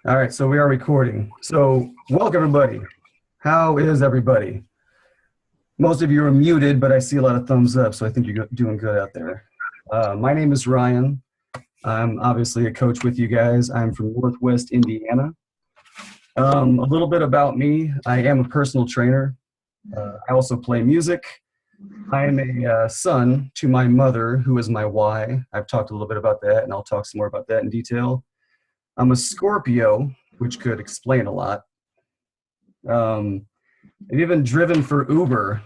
All right, so we are recording. So welcome everybody. How is everybody? Most of you are muted, but I see a lot of thumbs up, so I think you're doing good out there. My name is Ryan. I'm obviously a coach with you guys. I'm from Northwest Indiana. A little bit about me. I am a personal trainer. I also play music. I am a son to my mother, who is my why. I've talked a little bit about that, and I'll talk some more about that in detail. I'm a Scorpio, which could explain a lot. I've even driven for Uber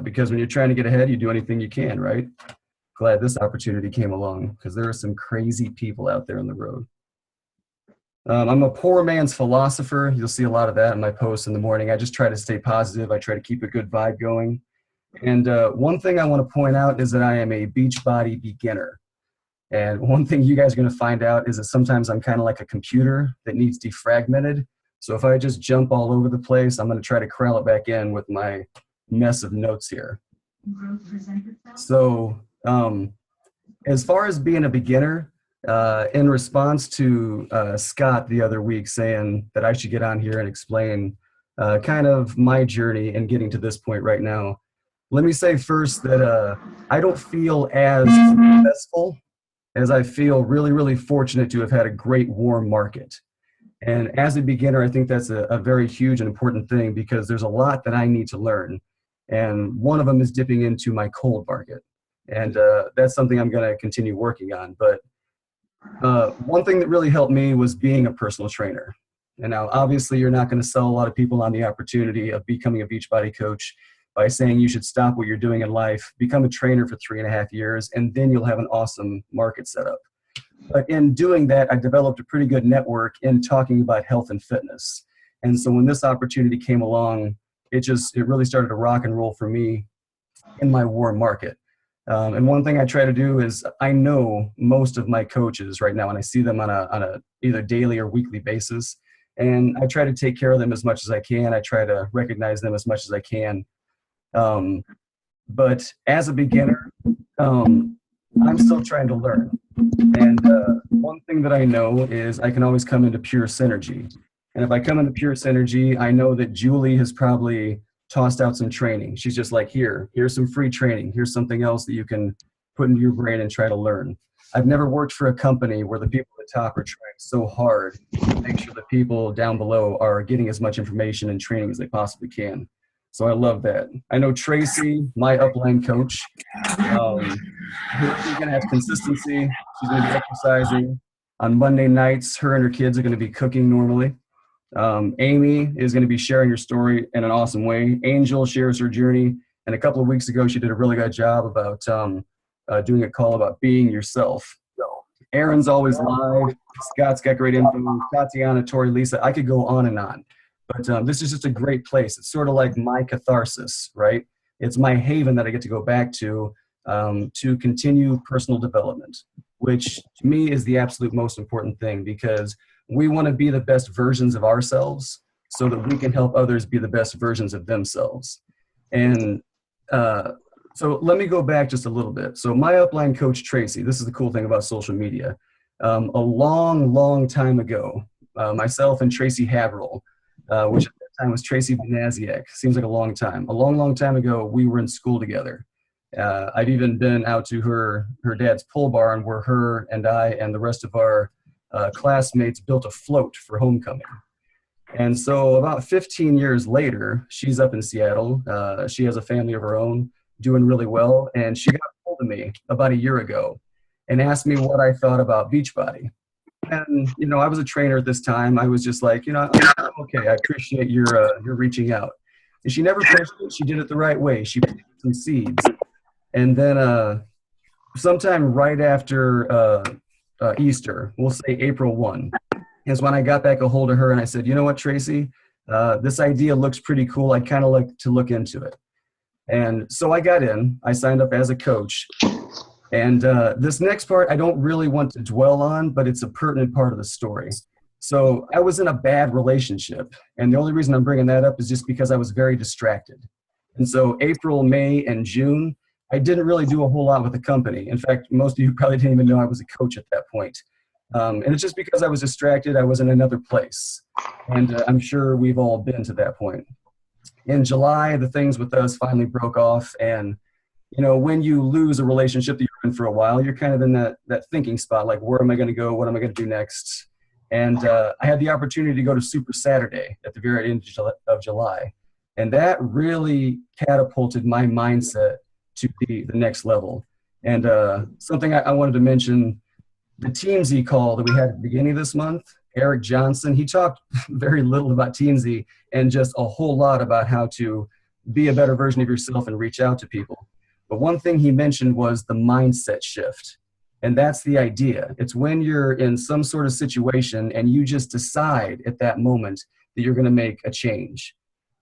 because when you're trying to get ahead, you do anything you can, right? Glad this opportunity came along because there are some crazy people out there on the road. I'm a poor man's philosopher. You'll see a lot of that in my posts in the morning. I just try to stay positive. I try to keep a good vibe going. And one thing I want to point out is that I am a Beachbody beginner. And one thing you guys are going to find out is that sometimes I'm kind of like a computer that needs defragmented. So if I just jump all over the place, I'm going to try to corral it back in with my mess of notes here. So as far as being a beginner, in response to Scott the other week saying that I should get on here and explain kind of my journey in getting to this point right now, let me say first that I don't feel as successful as I feel really, really fortunate to have had a great warm market. And as a beginner, I think that's a very huge and important thing because there's a lot that I need to learn. And one of them is dipping into my cold market. And that's something I'm going to continue working on. But one thing that really helped me was being a personal trainer. And now, obviously, you're not going to sell a lot of people on the opportunity of becoming a Beachbody coach by saying you should stop what you're doing in life, become a trainer for 3.5 years, and then you'll have an awesome market set up. But in doing that, I developed a pretty good network in talking about health and fitness. And so when this opportunity came along, it really started to rock and roll for me in my warm market. And one thing I try to do is I know most of my coaches right now, and I see them on a either daily or weekly basis. And I try to take care of them as much as I can. I try to recognize them as much as I can. But as a beginner, I'm still trying to learn. And one thing that I know is I can always come into pure synergy. And if I come into pure synergy, I know that Julie has probably tossed out some training. She's just like, here's some free training. Here's something else that you can put into your brain and try to learn. I've never worked for a company where the people at the top are trying so hard to make sure the people down below are getting as much information and training as they possibly can. So I love that. I know Tracy, my upline coach, she's going to have consistency. She's going to be exercising. On Monday nights, her and her kids are going to be cooking normally. Amy is going to be sharing her story in an awesome way. Angel shares her journey. And a couple of weeks ago, she did a really good job about doing a call about being yourself. Aaron's always live. Scott's got great info. Tatiana, Tori, Lisa. I could go on and on. But this is just a great place. It's sort of like my catharsis, right? It's my haven that I get to go back to continue personal development, which to me is the absolute most important thing because we want to be the best versions of ourselves so that we can help others be the best versions of themselves. And so let me go back just a little bit. So my upline coach, Tracy, this is the cool thing about social media. A long, long time ago, myself and Tracy Haverl, which at that time was Tracy Benaziak. Seems like a long time. A long, long time ago, we were in school together. I've even been out to her dad's pole barn where her and I and the rest of our classmates built a float for homecoming. And so about 15 years later, she's up in Seattle. She has a family of her own, doing really well. And she got hold of me about a year ago and asked me what I thought about Beachbody. And, I was a trainer at this time. I was just like, okay, I appreciate your reaching out. And she never pushed it. She did it the right way. She planted some seeds. And then sometime right after Easter, we'll say April 1, is when I got back a hold of her and I said, you know what, Tracy, this idea looks pretty cool. I'd kind of like to look into it. And so I got in. I signed up as a coach. And this next part, I don't really want to dwell on, but it's a pertinent part of the story. So I was in a bad relationship. And the only reason I'm bringing that up is just because I was very distracted. And so April, May, and June, I didn't really do a whole lot with the company. In fact, most of you probably didn't even know I was a coach at that point. And it's just because I was distracted, I was in another place. And I'm sure we've all been to that point. In July, the things with us finally broke off. And, you know, when you lose a relationship that you're in for a while, you're kind of in that thinking spot, like, where am I going to go? What am I going to do next? And I had the opportunity to go to Super Saturday at the very end of July. And that really catapulted my mindset to the next level. And something I wanted to mention, the Teamsy call that we had at the beginning of this month, Eric Johnson, he talked very little about Teamsy and just a whole lot about how to be a better version of yourself and reach out to people. But one thing he mentioned was the mindset shift. And that's the idea. It's when you're in some sort of situation and you just decide at that moment that you're going to make a change.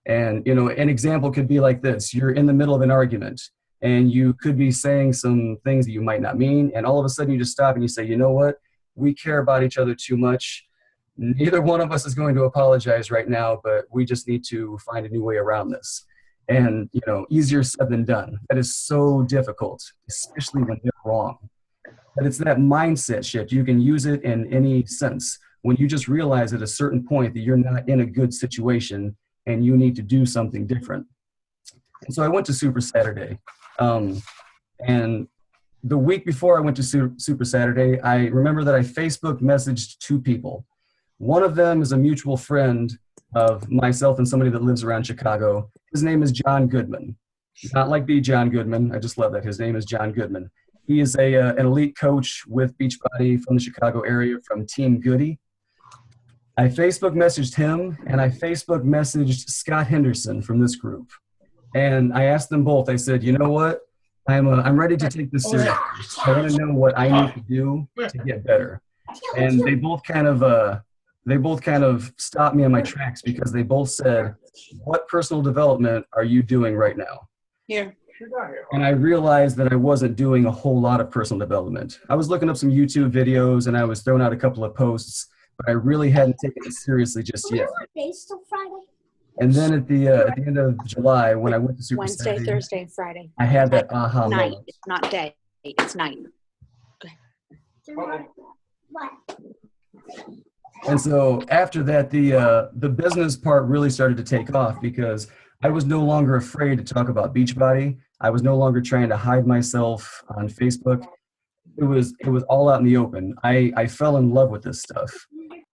And, you know, an example could be like this. You're in the middle of an argument and you could be saying some things that you might not mean. And all of a sudden you just stop and you say, you know what? We care about each other too much. Neither one of us is going to apologize right now, but we just need to find a new way around this. And, you know, easier said than done. That is so difficult, especially when you're wrong. But it's that mindset shift. You can use it in any sense. When you just realize at a certain point that you're not in a good situation and you need to do something different. And so I went to Super Saturday. And the week before I went to Super Saturday, I remember that I Facebook messaged two people. One of them is a mutual friend of myself and somebody that lives around Chicago. His name is John Goodman. Not like the John Goodman. I just love that. His name is John Goodman. He is an elite coach with Beachbody from the Chicago area from Team Goody. I Facebook messaged him and I Facebook messaged Scott Henderson from this group. And I asked them both, I said, you know what? I'm ready to take this seriously. I want to know what I need to do to get better. And they both kind of stopped me in my tracks because they both said, what personal development are you doing right now? Here. And I realized that I wasn't doing a whole lot of personal development. I was looking up some YouTube videos and I was throwing out a couple of posts, but I really hadn't taken it seriously just yet. And then at the end of July, when I went to Super Wednesday, Saturday, Thursday, Friday. I had that aha Night. moment. It's not day. It's night. And so after that, the business part really started to take off because I was no longer afraid to talk about Beachbody. I was no longer trying to hide myself on Facebook. It was all out in the open. I fell in love with this stuff.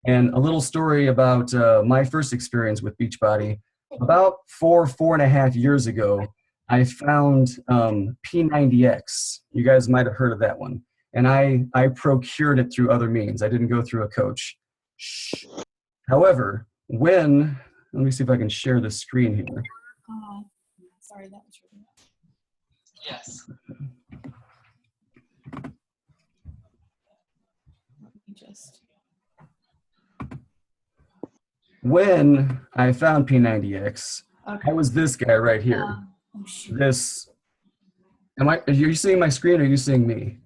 And a little story about my first experience with Beachbody. About 4.5 years ago, I found P90X. You guys might have heard of that one. And I procured it through other means. I didn't go through a coach. However, let me see if I can share the screen here. Sorry, that was really Yes. When I found P90X, okay. I was this guy right here. Are you seeing my screen or are you seeing me?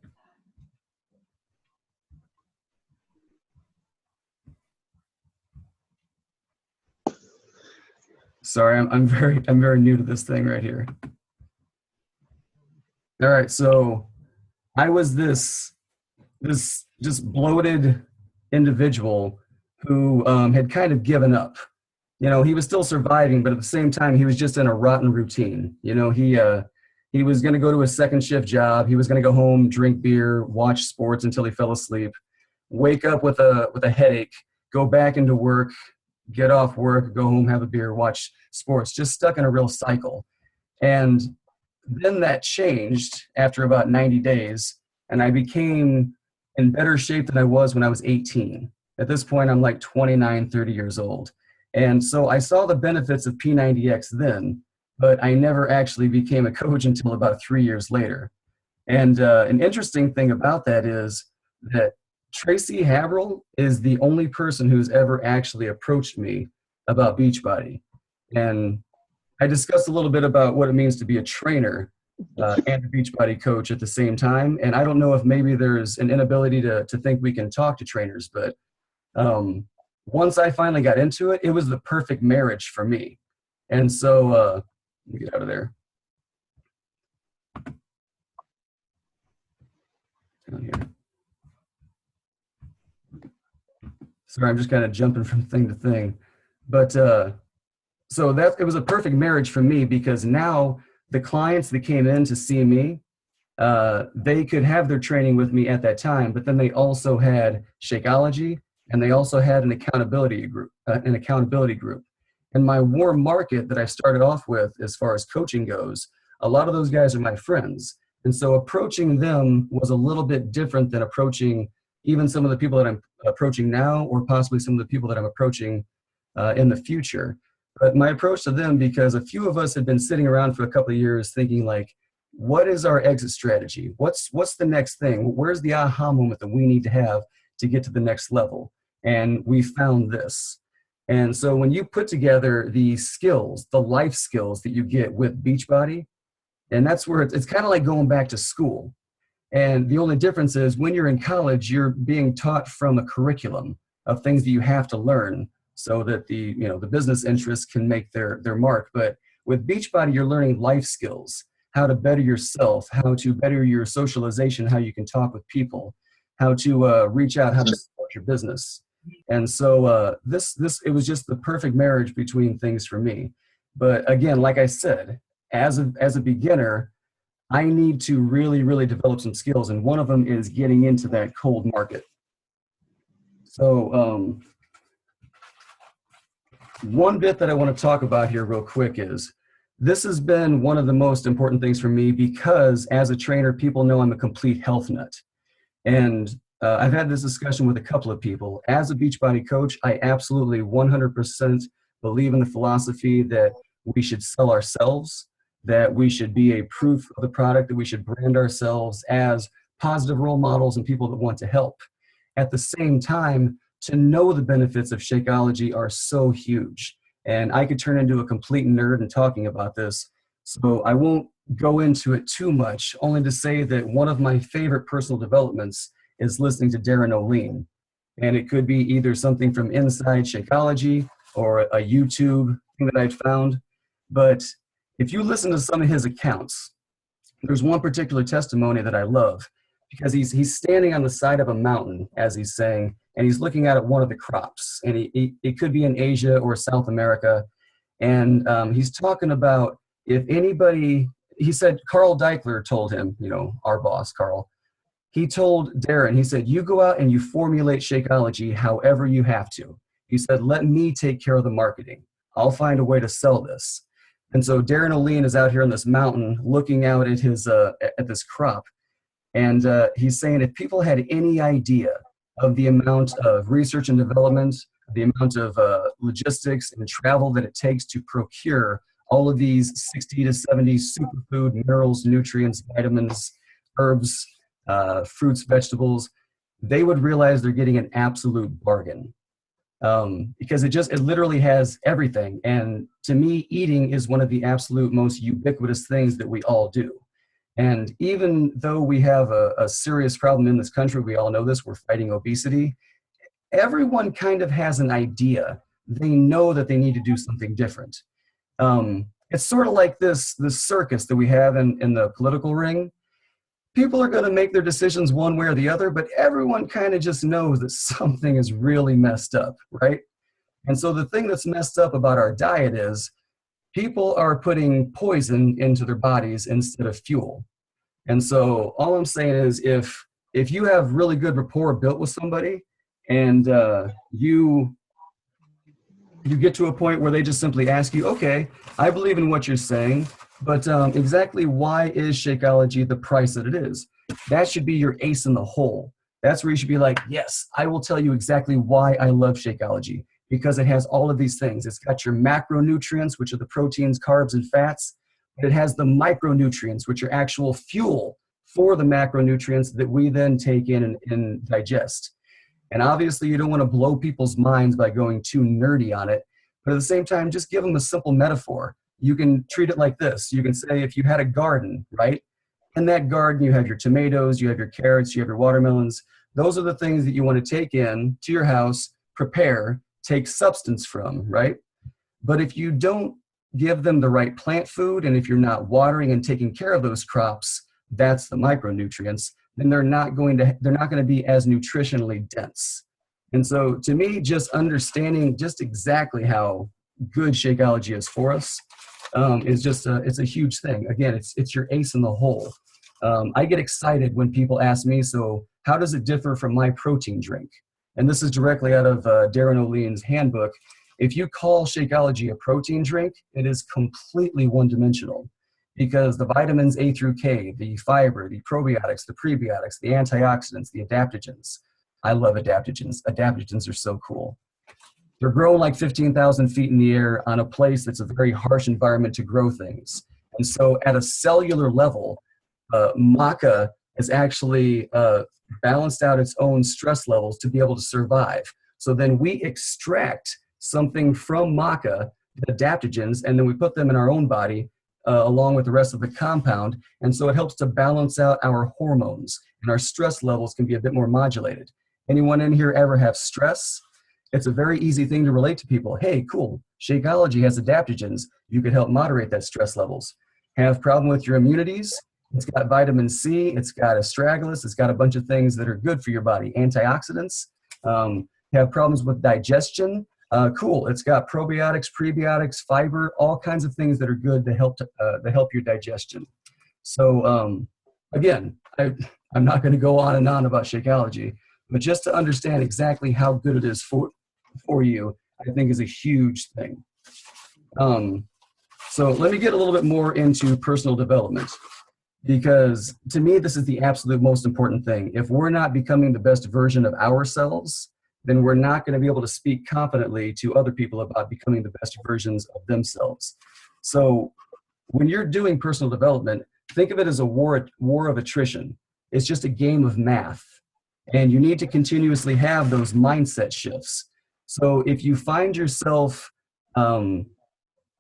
Sorry, I'm very new to this thing right here. All right, so I was this just bloated individual who had kind of given up. You know, he was still surviving, but at the same time, he was just in a rotten routine. You know, he was going to go to a second shift job. He was going to go home, drink beer, watch sports until he fell asleep, wake up with a headache, go back into work, get off work, go home, have a beer, watch sports, just stuck in a real cycle. And then that changed after about 90 days, and I became in better shape than I was when I was 18. At this point, I'm like 29, 30 years old. And so I saw the benefits of P90X then, but I never actually became a coach until about 3 years later. And an interesting thing about that is that Tracy Haverl is the only person who's ever actually approached me about Beachbody. And I discussed a little bit about what it means to be a trainer and a Beachbody coach at the same time. And I don't know if maybe there's an inability to think we can talk to trainers, but once I finally got into it, it was the perfect marriage for me. And so, let me get out of there. Down here. Sorry, I'm just kind of jumping from thing to thing. But so that it was a perfect marriage for me because now the clients that came in to see me, they could have their training with me at that time, but then they also had Shakeology and they also had an accountability group. And my warm market that I started off with, as far as coaching goes, a lot of those guys are my friends. And so approaching them was a little bit different than approaching even some of the people that I'm approaching now, or possibly some of the people that I'm approaching in the future. But my approach to them, because a few of us had been sitting around for a couple of years thinking like, what is our exit strategy? What's the next thing? Where's the aha moment that we need to have to get to the next level? And we found this. And so when you put together the skills, the life skills that you get with Beachbody, and that's where it's kind of like going back to school. And the only difference is when you're in college, you're being taught from a curriculum of things that you have to learn so that the business interests can make their mark. But with Beachbody, you're learning life skills, how to better yourself, how to better your socialization, how you can talk with people, how to reach out, how to support your business. And so this it was just the perfect marriage between things for me. But again, like I said, as a beginner, I need to really, really develop some skills, and one of them is getting into that cold market. So one bit that I want to talk about here real quick is this has been one of the most important things for me because as a trainer, people know I'm a complete health nut. And I've had this discussion with a couple of people. As a Beachbody coach, I absolutely 100% believe in the philosophy that we should sell ourselves, that we should be a proof of the product, that we should brand ourselves as positive role models and people that want to help. At the same time, to know the benefits of Shakeology are so huge. And I could turn into a complete nerd in talking about this. So I won't go into it too much, only to say that one of my favorite personal developments is listening to Darren O'Lean. And it could be either something from inside Shakeology or a YouTube thing that I'd found. But if you listen to some of his accounts, there's one particular testimony that I love because he's standing on the side of a mountain, as he's saying, and he's looking at one of the crops. And it could be in Asia or South America. And he's talking about if anybody, he said Carl Deichler told him, our boss, Carl, he told Darren, he said, you go out and you formulate Shakeology however you have to. He said, let me take care of the marketing. I'll find a way to sell this. And so Darren O'Lean is out here on this mountain looking out at his at this crop. And he's saying if people had any idea of the amount of research and development, the amount of logistics and travel that it takes to procure all of these 60 to 70 superfood, minerals, nutrients, vitamins, herbs, fruits, vegetables, they would realize they're getting an absolute bargain. Because it literally has everything. And to me, eating is one of the absolute most ubiquitous things that we all do. And even though we have a serious problem in this country, we all know this, we're fighting obesity, everyone kind of has an idea. They know that they need to do something different. It's sort of like this circus that we have in the political ring. People are going to make their decisions one way or the other, but everyone kind of just knows that something is really messed up, right? And so the thing that's messed up about our diet is people are putting poison into their bodies instead of fuel. And so all I'm saying is if you have really good rapport built with somebody and you get to a point where they just simply ask you, okay, I believe in what you're saying, but exactly why is Shakeology the price that it is? That should be your ace in the hole. That's where you should be like, yes, I will tell you exactly why I love Shakeology, because it has all of these things. It's got your macronutrients, which are the proteins, carbs, and fats. But it has the micronutrients, which are actual fuel for the macronutrients that we then take in and digest. And obviously, you don't want to blow people's minds by going too nerdy on it. But at the same time, just give them a simple metaphor. You can treat it like this. You can say if you had a garden, right? In that garden, you have your tomatoes, you have your carrots, you have your watermelons. Those are the things that you want to take in to your house, prepare, take substance from, right? But if you don't give them the right plant food, and if you're not watering and taking care of those crops, that's the micronutrients, then they're not going to be as nutritionally dense. And so to me, just understanding just exactly how good Shakeology is for us is just it's a huge thing. Again, it's your ace in the hole. I get excited when people ask me, so how does it differ from my protein drink? And this is directly out of Darren O'Lean's handbook. If you call Shakeology a protein drink, it is completely one-dimensional because the vitamins A through K, the fiber, the probiotics, the prebiotics, the antioxidants, the adaptogens. I love adaptogens. Adaptogens are so cool. They're grown like 15,000 feet in the air on a place that's a very harsh environment to grow things. And so at a cellular level, maca has actually balanced out its own stress levels to be able to survive. So then we extract something from maca, the adaptogens, and then we put them in our own body along with the rest of the compound. And so it helps to balance out our hormones, and our stress levels can be a bit more modulated. Anyone in here ever have stress? It's a very easy thing to relate to people. Hey, cool, Shakeology has adaptogens. You could help moderate that stress levels. Have problem with your immunities? It's got vitamin C, it's got astragalus, it's got a bunch of things that are good for your body. Antioxidants. Have problems with digestion? Cool, it's got probiotics, prebiotics, fiber, all kinds of things that are good to help your digestion. So again, I'm not going to go on and on about Shakeology, but just to understand exactly how good it is for you, I think is a huge thing. So let me get a little bit more into personal development, because to me, this is the absolute most important thing. If we're not becoming the best version of ourselves, then we're not going to be able to speak confidently to other people about becoming the best versions of themselves. So when you're doing personal development, think of it as a war of attrition. It's just a game of math. And you need to continuously have those mindset shifts. So if you find yourself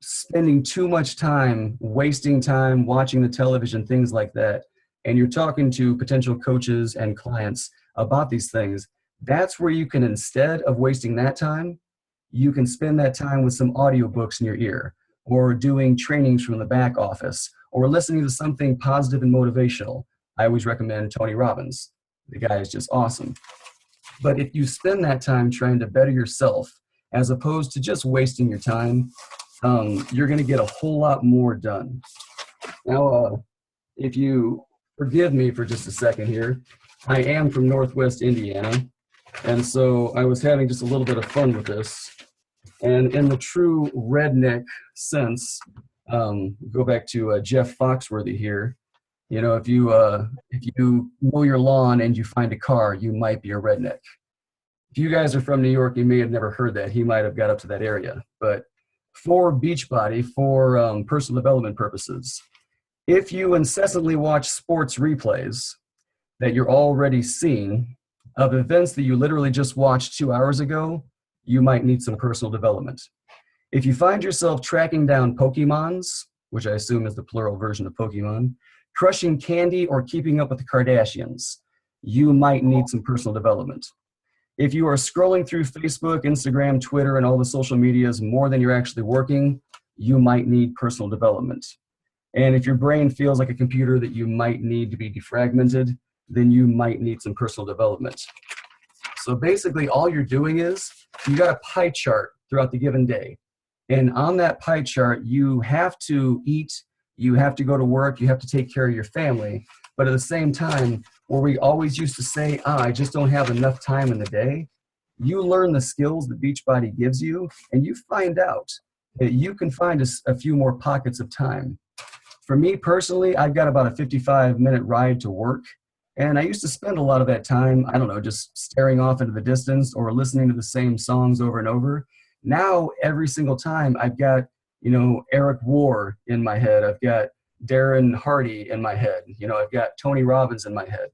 spending too much time, wasting time watching the television, things like that, and you're talking to potential coaches and clients about these things, that's where you can, instead of wasting that time, you can spend that time with some audiobooks in your ear, or doing trainings from the back office, or listening to something positive and motivational. I always recommend Tony Robbins. The guy is just awesome. But if you spend that time trying to better yourself, as opposed to just wasting your time, you're going to get a whole lot more done. Now, if you forgive me for just a second here, I am from Northwest Indiana, and so I was having just a little bit of fun with this. And in the true redneck sense, go back to Jeff Foxworthy here. You know, if you mow your lawn and you find a car, you might be a redneck. If you guys are from New York, you may have never heard that. He might have got up to that area. But for Beachbody, for personal development purposes, if you incessantly watch sports replays that you're already seeing of events that you literally just watched 2 hours ago, you might need some personal development. If you find yourself tracking down Pokemons, which I assume is the plural version of Pokemon, crushing candy, or keeping up with the Kardashians, you might need some personal development. If you are scrolling through Facebook, Instagram, Twitter, and all the social medias more than you're actually working, you might need personal development. And if your brain feels like a computer that you might need to be defragmented, then you might need some personal development. So basically all you're doing is you got a pie chart throughout the given day. And on that pie chart, you have to eat, you have to go to work, you have to take care of your family. But at the same time, where we always used to say, I just don't have enough time in the day, you learn the skills that Beachbody gives you, and you find out that you can find a few more pockets of time. For me personally, I've got about a 55-minute ride to work. And I used to spend a lot of that time, I don't know, just staring off into the distance or listening to the same songs over and over. Now, every single time, I've got, Eric War in my head. I've got Darren Hardy in my head. I've got Tony Robbins in my head.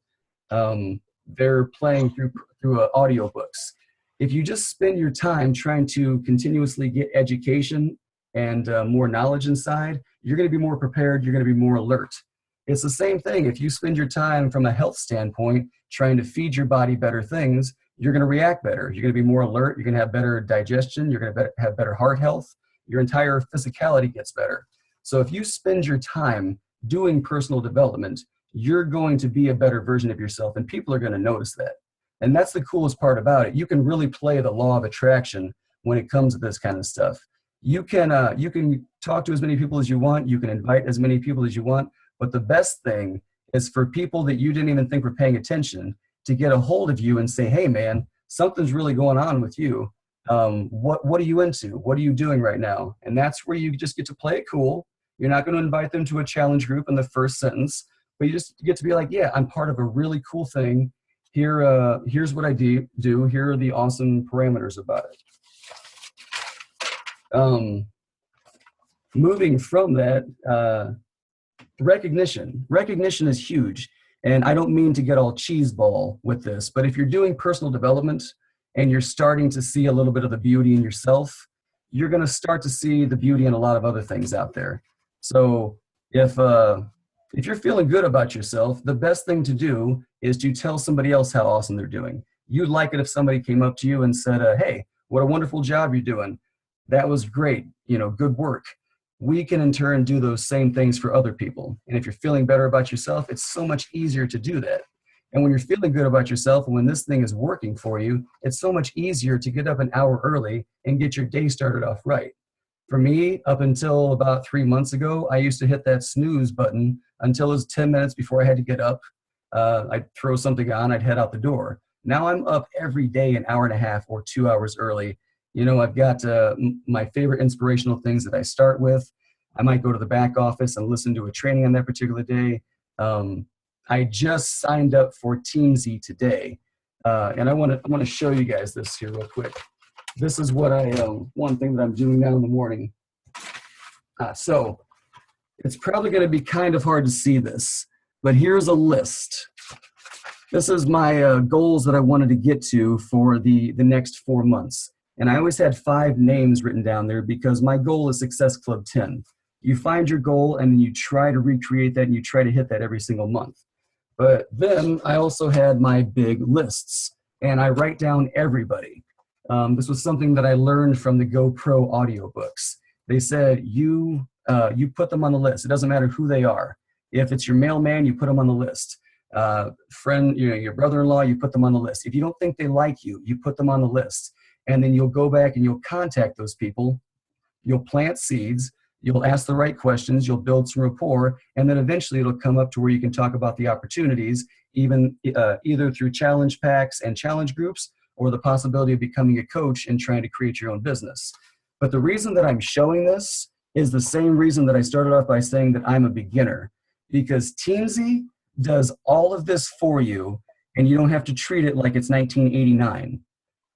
They're playing through audiobooks. If you just spend your time trying to continuously get education and more knowledge inside, you're going to be more prepared. You're going to be more alert. It's the same thing. If you spend your time from a health standpoint trying to feed your body better things, you're going to react better. You're going to be more alert. You're going to have better digestion. You're going to have better heart health. Your entire physicality gets better. So if you spend your time doing personal development, you're going to be a better version of yourself, and people are going to notice that. And that's the coolest part about it. You can really play the law of attraction when it comes to this kind of stuff. You can talk to as many people as you want. You can invite as many people as you want. But the best thing is for people that you didn't even think were paying attention to get a hold of you and say, hey, man, something's really going on with you. What are you into? What are you doing right now? And that's where you just get to play it cool. You're not going to invite them to a challenge group in the first sentence, but you just get to be like, yeah, I'm part of a really cool thing. Here's what I do. Here are the awesome parameters about it. Moving from that, recognition. Recognition is huge. And I don't mean to get all cheeseball with this, but if you're doing personal development and you're starting to see a little bit of the beauty in yourself, you're going to start to see the beauty in a lot of other things out there. So if you're feeling good about yourself, the best thing to do is to tell somebody else how awesome they're doing. You'd like it if somebody came up to you and said, hey, what a wonderful job you're doing. That was great. Good work. We can in turn do those same things for other people. And if you're feeling better about yourself, it's so much easier to do that. And when you're feeling good about yourself and when this thing is working for you, it's so much easier to get up an hour early and get your day started off right. For me, up until about 3 months ago, I used to hit that snooze button until it was 10 minutes before I had to get up. I'd throw something on, I'd head out the door. Now I'm up every day an hour and a half or 2 hours early. I've got my favorite inspirational things that I start with. I might go to the back office and listen to a training on that particular day. I just signed up for Teamsy today. And I want to show you guys this here real quick. This is what one thing that I'm doing now in the morning. So it's probably going to be kind of hard to see this, but here's a list. This is my goals that I wanted to get to for the next 4 months. And I always had 5 names written down there because my goal is Success Club 10. You find your goal and you try to recreate that and you try to hit that every single month. But then I also had my big lists and I write down everybody. This was something that I learned from the GoPro audiobooks. They said you put them on the list. It doesn't matter who they are. If it's your mailman, you put them on the list. Friend, your brother-in-law, you put them on the list. If you don't think they like you, you put them on the list. And then you'll go back and you'll contact those people. You'll plant seeds. You'll ask the right questions. You'll build some rapport. And then eventually it'll come up to where you can talk about the opportunities, even either through challenge packs and challenge groups, or the possibility of becoming a coach and trying to create your own business. But the reason that I'm showing this is the same reason that I started off by saying that I'm a beginner, because Teamsy does all of this for you and you don't have to treat it like it's 1989.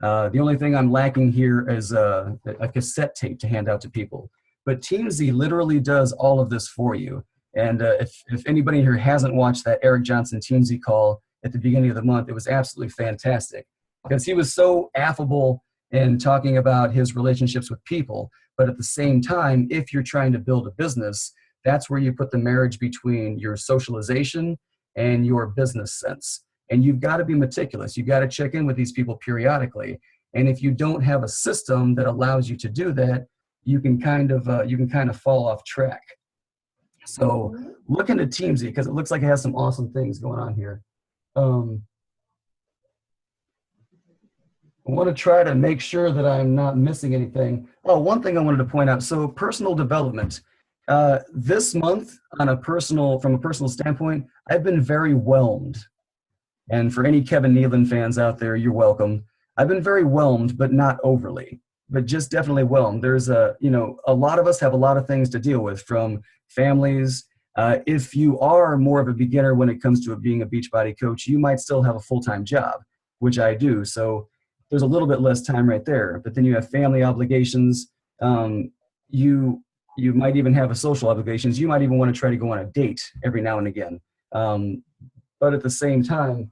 The only thing I'm lacking here is a cassette tape to hand out to people. But Teamsy literally does all of this for you. And if anybody here hasn't watched that Eric Johnson Teamsy call at the beginning of the month, it was absolutely fantastic because he was so affable in talking about his relationships with people. But at the same time, if you're trying to build a business, that's where you put the marriage between your socialization and your business sense. And you've got to be meticulous. You've got to check in with these people periodically. And if you don't have a system that allows you to do that, you can kind of fall off track. So look into Teamsy because it looks like it has some awesome things going on here. I want to try to make sure that I'm not missing anything. Oh, one thing I wanted to point out. So personal development. This month, from a personal standpoint, I've been very whelmed. And for any Kevin Nealon fans out there, you're welcome. I've been very whelmed, but not overly, but just definitely whelmed. There's a lot of us have a lot of things to deal with, from families. If you are more of a beginner when it comes to being a Beachbody coach, you might still have a full-time job, which I do. So there's a little bit less time right there, but then you have family obligations. You might even have a social obligations. You might even want to try to go on a date every now and again. But at the same time,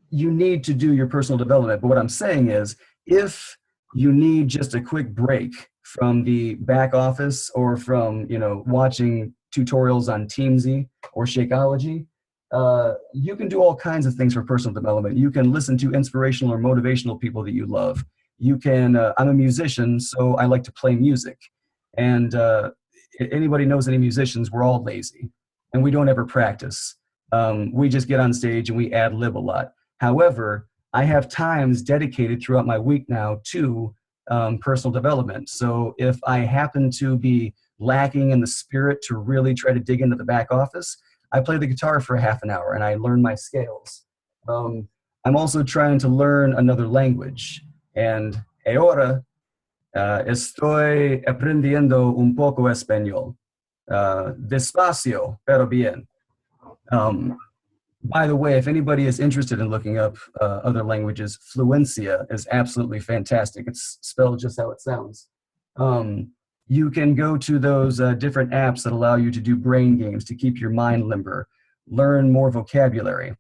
you need to do your personal development. But what I'm saying is, if you need just a quick break from the back office or from watching tutorials on Teamsy or Shakeology, you can do all kinds of things for personal development. You can listen to inspirational or motivational people that you love. You can, I'm a musician, so I like to play music. And anybody knows any musicians, we're all lazy and we don't ever practice. We just get on stage and we ad lib a lot. However, I have times dedicated throughout my week now to personal development. So if I happen to be lacking in the spirit to really try to dig into the back office, I play the guitar for half an hour and I learn my scales. I'm also trying to learn another language. And ahora estoy aprendiendo un poco español. Despacio, pero bien. By the way, if anybody is interested in looking up other languages, Fluencia is absolutely fantastic. It's spelled just how it sounds. You can go to those different apps that allow you to do brain games to keep your mind limber, learn more vocabulary,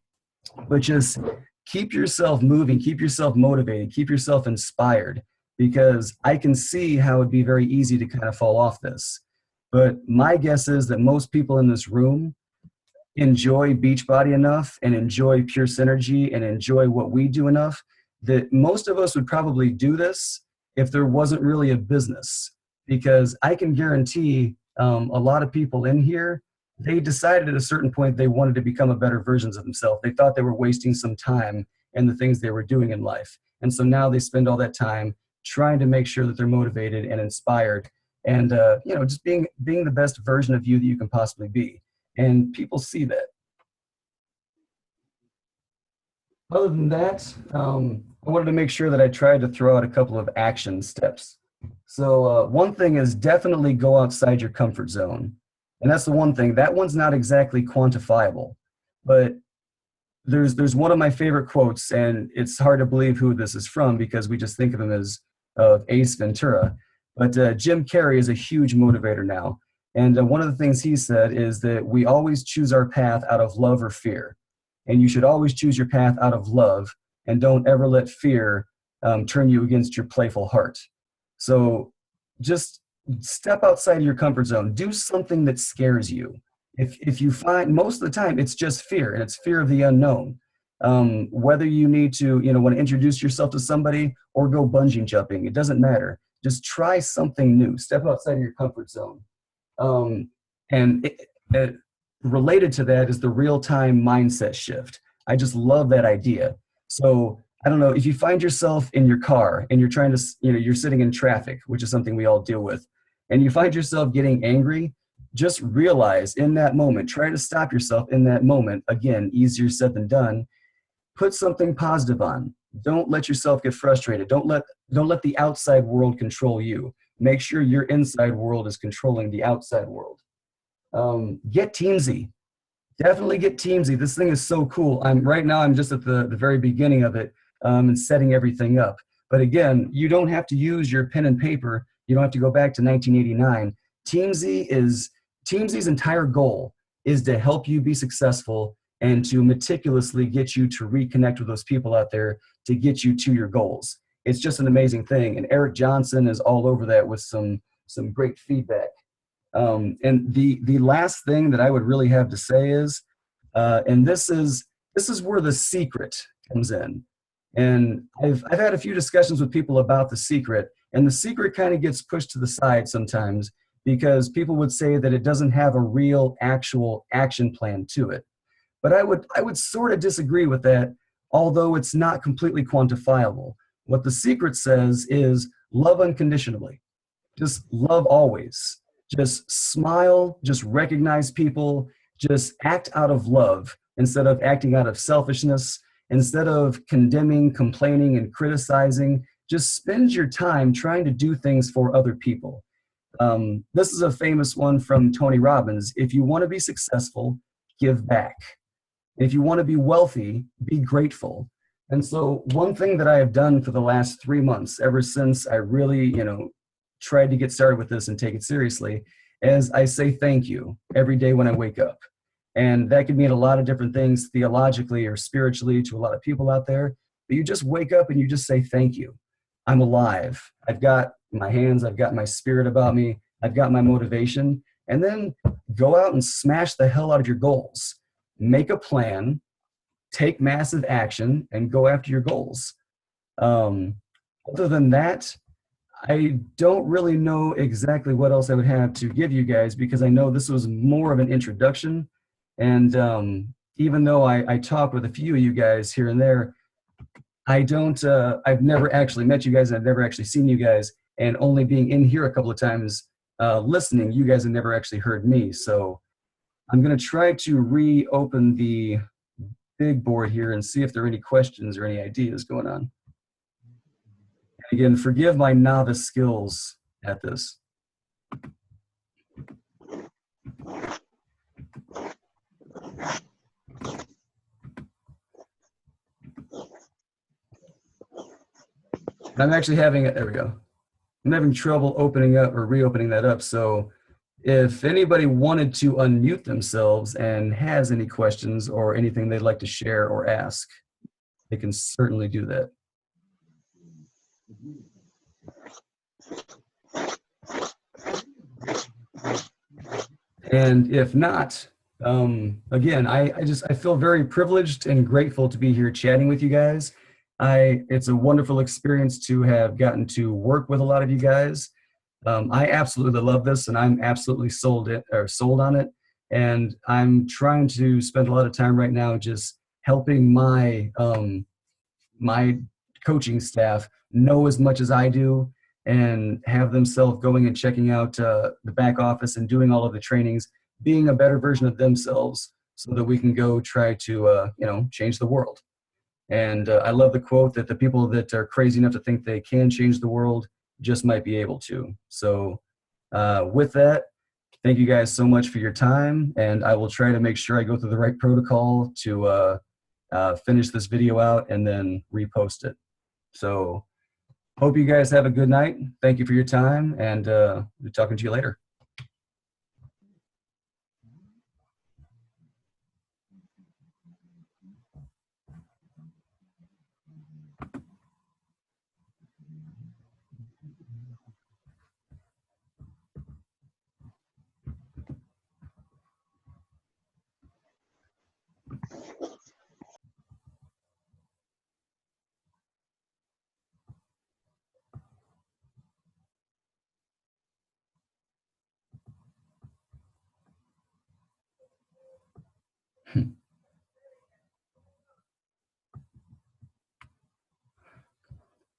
but just keep yourself moving, keep yourself motivated, keep yourself inspired, because I can see how it'd be very easy to kind of fall off this. But my guess is that most people in this room enjoy Beachbody enough and enjoy Pure Synergy and enjoy what we do enough that most of us would probably do this if there wasn't really a business. Because I can guarantee a lot of people in here, they decided at a certain point they wanted to become a better versions of themselves. They thought they were wasting some time in the things they were doing in life. And so now they spend all that time trying to make sure that they're motivated and inspired and just being the best version of you that you can possibly be. And people see that. Other than that, I wanted to make sure that I tried to throw out a couple of action steps. So one thing is definitely go outside your comfort zone. And that's the one thing. That one's not exactly quantifiable. But there's one of my favorite quotes, and it's hard to believe who this is from because we just think of him as Ace Ventura. But Jim Carrey is a huge motivator now. And one of the things he said is that we always choose our path out of love or fear. And you should always choose your path out of love, and don't ever let fear turn you against your playful heart. So just step outside of your comfort zone. Do something that scares you. If you find, most of the time, it's just fear, and it's fear of the unknown. Whether you need to, want to introduce yourself to somebody or go bungee jumping, it doesn't matter. Just try something new. Step outside of your comfort zone. And related to that is the real-time mindset shift. I just love that idea. So I don't know, if you find yourself in your car and you're trying to, you're sitting in traffic, which is something we all deal with, and you find yourself getting angry, just realize in that moment, try to stop yourself in that moment. Again, easier said than done. Put something positive on. Don't let yourself get frustrated. Don't let the outside world control you. Make sure your inside world is controlling the outside world. Get teamsy. Definitely get teamsy. This thing is so cool. Right now I'm just at the very beginning of it and setting everything up. But again, you don't have to use your pen and paper. You don't have to go back to 1989. Teamsy's entire goal is to help you be successful and to meticulously get you to reconnect with those people out there to get you to your goals. It's just an amazing thing. And Eric Johnson is all over that with some great feedback. And the last thing that I would really have to say is, and this is where the secret comes in. And I've had a few discussions with people about the secret, and the secret kind of gets pushed to the side sometimes because people would say that it doesn't have a real actual action plan to it. But I would sort of disagree with that, although it's not completely quantifiable. What the secret says is love unconditionally. Just love always. Just smile, just recognize people, just act out of love instead of acting out of selfishness, instead of condemning, complaining, and criticizing. Just spend your time trying to do things for other people. This is a famous one from Tony Robbins. If you want to be successful, give back. If you want to be wealthy, be grateful. And so one thing that I have done for the last 3 months, ever since I really, tried to get started with this and take it seriously, is I say thank you every day when I wake up. And that could mean a lot of different things theologically or spiritually to a lot of people out there. But you just wake up and you just say thank you. I'm alive. I've got my hands, I've got my spirit about me, I've got my motivation. And then go out and smash the hell out of your goals. Make a plan, take massive action, and go after your goals. Other than that, I don't really know exactly what else I would have to give you guys because I know this was more of an introduction. And, even though I talk with a few of you guys here and there, I've never actually met you guys, and I've never actually seen you guys, and only being in here a couple of times listening, you guys have never actually heard me. So I'm going to try to reopen the big board here and see if there are any questions or any ideas going on. Again, forgive my novice skills at this. I'm actually having, there we go. I'm having trouble opening up or reopening that up. So if anybody wanted to unmute themselves and has any questions or anything they'd like to share or ask, they can certainly do that. And if not, again, I feel very privileged and grateful to be here chatting with you guys. It's a wonderful experience to have gotten to work with a lot of you guys. I absolutely love this, and I'm absolutely sold on it. And I'm trying to spend a lot of time right now just helping my my coaching staff know as much as I do, and have themselves going and checking out the back office and doing all of the trainings, being a better version of themselves, so that we can go try to change the world. And I love the quote that the people that are crazy enough to think they can change the world just might be able to. So with that, thank you guys so much for your time, and I will try to make sure I go through the right protocol to finish this video out and then repost it. So hope you guys have a good night. Thank you for your time, and we'll be talking to you later.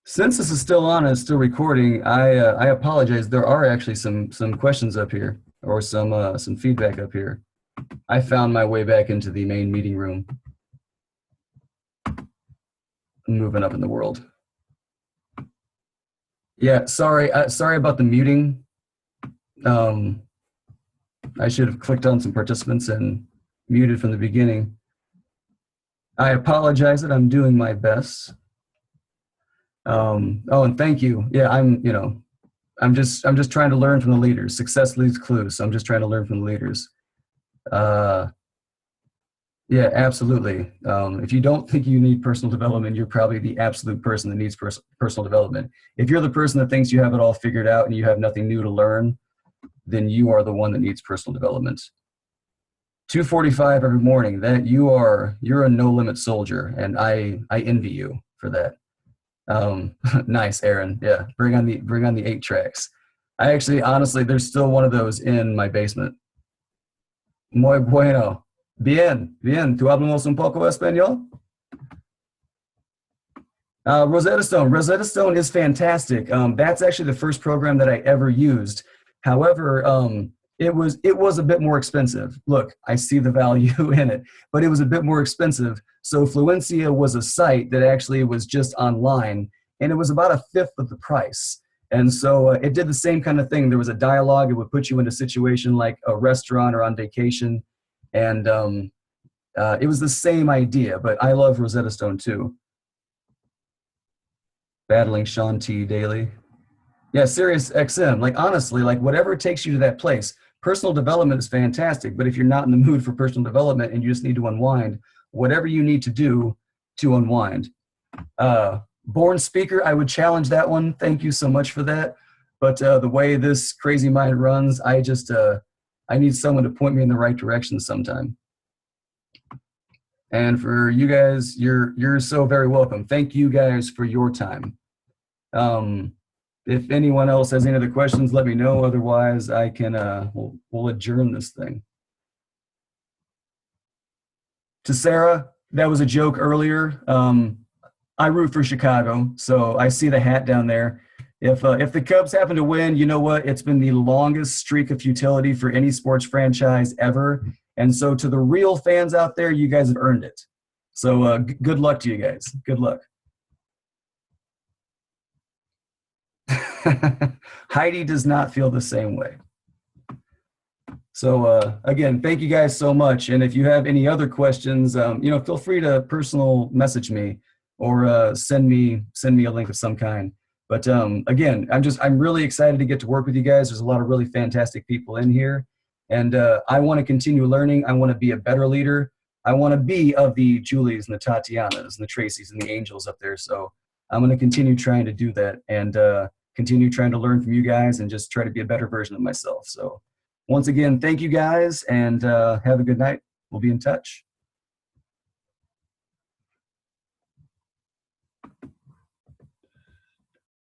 Since this is still on and still recording, I apologize. There are actually some questions up here, or some feedback up here. I found my way back into the main meeting room. I'm moving up in the world. Yeah, sorry about the muting. I should have clicked on some participants and muted from the beginning. I apologize that I'm doing my best. Oh, and thank you. Yeah, I'm just trying to learn from the leaders. Success leaves clues. So I'm just trying to learn from the leaders. Yeah, absolutely. If you don't think you need personal development, you're probably the absolute person that needs personal development. If you're the person that thinks you have it all figured out and you have nothing new to learn, then you are the one that needs personal development. 2:45 every morning. You're a no limit soldier, and I envy you for that. Nice, Aaron. Yeah, bring on the 8 tracks. I actually, honestly, there's still one of those in my basement. Muy bueno. Bien, bien. ¿Tú hablamos un poco español? Rosetta Stone. Rosetta Stone is fantastic. That's actually the first program that I ever used. However, it was a bit more expensive. Look, I see the value in it, but it was a bit more expensive. So Fluencia was a site that actually was just online, and it was about 1/5 of the price. And so it did the same kind of thing. There was a dialogue. It would put you in a situation like a restaurant or on vacation. And it was the same idea, but I love Rosetta Stone too. Battling Sean T. daily. Yeah, Sirius XM. Like, honestly, like whatever takes you to that place. Personal development is fantastic, but if you're not in the mood for personal development and you just need to unwind, whatever you need to do to unwind. Born speaker, I would challenge that one. Thank you so much for that. But the way this crazy mind runs, I need someone to point me in the right direction sometime. And for you guys, you're so very welcome. Thank you guys for your time. If anyone else has any other questions, let me know. Otherwise, I can we'll adjourn this thing. To Sarah, that was a joke earlier. I root for Chicago, so I see the hat down there. If the Cubs happen to win, you know what? It's been the longest streak of futility for any sports franchise ever. And so to the real fans out there, you guys have earned it. So good luck to you guys. Good luck. Heidi does not feel the same way. So again, thank you guys so much. And if you have any other questions, feel free to personal message me or send me a link of some kind. But again, I'm really excited to get to work with you guys. There's a lot of really fantastic people in here, and I want to continue learning. I want to be a better leader. I want to be of the Julies and the Tatianas and the Tracys and the Angels up there. So I'm going to continue trying to do that and continue trying to learn from you guys and just try to be a better version of myself. So once again, thank you guys, and have a good night. We'll be in touch.